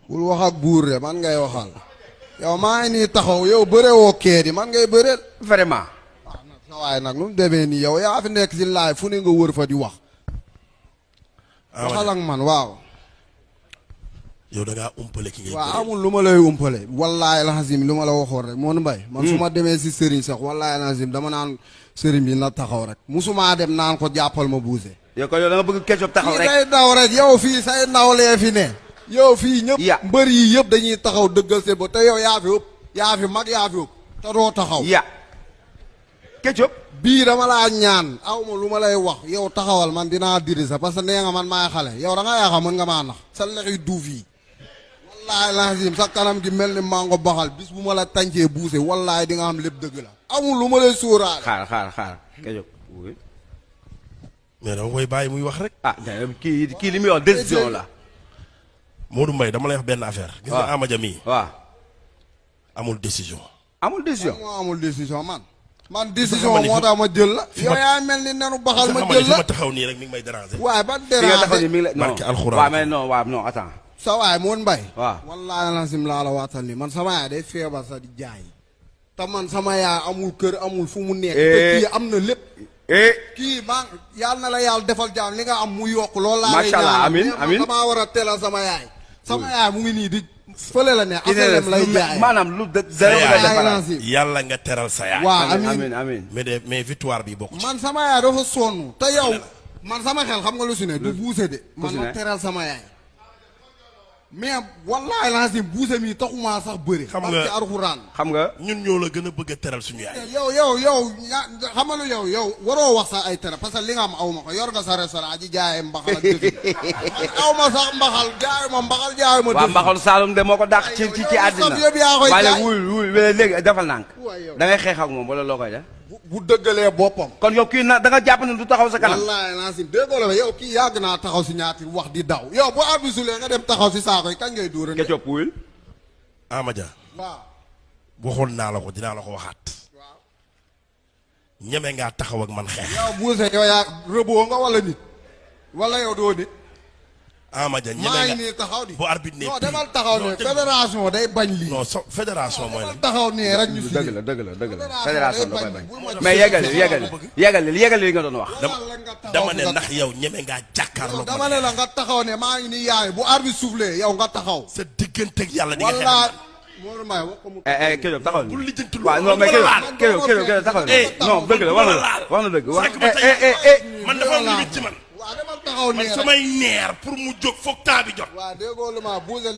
bul wax ak buur de man ngay waxal. yow maa ngi nii taxaw yow bëree woo kee di man ngay bëreel. vraiment. waaw nag sa waay nag nu mu demee nii yow yaa fi nekk si laay fu ne nga wër fa di wax. waxal ak man waaw. yow da ngaa umpale ki ngay bëreel. waaw amul lu ma lay umpale. wallaahi alazim lu ma la waxoon rek Modou Mbaye. man su ma demee si Serigne sax wallaahi alazim dama naan Serigne bi na taxaw rek. musuma dem naan ko jàppal ma Bouché. yow ko yow da nga bëgg Ketchup taxaw rek. day daw rek yow fii say nawlee fi ne. yow fii ñëpp. mbër yi yëpp dañuy taxaw dëggal seen ba te yow yaa fi ëpp. yaa fi mag yaa fi ëpp. te doo taxaw. Ketchup. bii dama laa ñaan aw ma lu ma lay wax yow taxawal man dinaa diri sa parce que nee nga man maay xale yow da nga yaakaar mën nga maa nax sa lexi duuf yi. wallaahi lazim sa kanam gi mel ni mango baxal bis bu ma la tàncee Bouché wallaahi di nga xam lépp dëgg la. amul lu ma lay sóoraale. xaar Ketchup. mais dama koy bàyyi muy wax rek. kii li muy wax décision la. Modou Mbaye dama lay wax benn affaire. gis nga Amadia mii. waaw. amul décision. amul décision. amul décision man. man décision moo tax ma jël la. yow yaa mel ni nenu baxal ma jël la fi ma taxaw nii rek mi ngi may déranger. waaye ban déranger mi ngi barke alxuraan. waaw mais non attends. sa waay Modou Mbaye. waaw wallaahi lazim laa la waatal ni man sama yaay day feebar sa di jaay. te man sama yaay amul kër amul fu mu nekk. te kii am na lépp. kii maa yàlla na la yàlla defal jaam li nga am mu yokk loolu laa lay ñaan. macha allah amiin amiin damaa war a teelal sama yaay. sama yaay mu ngi nii di fële la ne affaire lay jaay. maanaam lu yàlla nga teral sa yaay. waaw amiin mais victoire bi bokk ci. man sama yaay dafa sonn te yow man sama xel xam nga lu si ne du Bouché de. man ma teral sama yaay. mais wallaahi lazim Bouché mi taxumaa sax bëri. xam nga alxuraan xam nga ñun ñoo la gën a bëgg a teral suñu yaay. yow xam nga yow waroo wax sax ay teral parce que li nga am aw ma ko yor nga sa restaurant ji jaayee mbaxal ak dëgg aw ma sax mbaxal jaayu ma mbaxal jaayu ma. waaw mbaxal Saalum de moo ko dàq ci àddina. waaye nag wul léegi defal nànk da ngay xeex ak moom wala loo koy def. bu dëggalee boppam. kon yow kii na da nga jàpp ne du taxaw sa kanam. wallaahi lazim déggoo la yow kii yàgg naa taxaw si ñaati wax di daw yow bu abisulee nga dem taxaw si saako yi kañ ngay dóor. Ketchup wul. Amadia. waaw. waxoon naa la ko dinaa la ko waxaat. waaw. ñeme ngaa taxaw ak man xeex. yow Bouché yow yaa rëboo nga wala nit. wala yow doo nit. Amadia ñeme nga maa ngi nii taxaw di. bu arbitre ne non demal taxaw ne fédération day bañ lii. non fédération mooy la. taxaw nii rek ñu si. dëgg la fédération da koy bañ. mais yeggali li nga doon wax. dama ne ndax yow ñeme ngaa jàkkaarloo. dama ne la nga taxaw ne maa ngi nii yaay bu arbitre soufflé yow nga taxaw. sa digganteeg yàlla di nga xeex. wallaahi. Modou Mbaye wax ko mu. Ketchup taxaw ni. bul lijjanti waaw non mais Ketchup taxaw ni. non dëgg la wax na dëgg. man dafa am limite ci man. waaw demal taxaw ne man samay neer pour mu jóg foog taa bi jot. waaw déggoo lu ma Bouché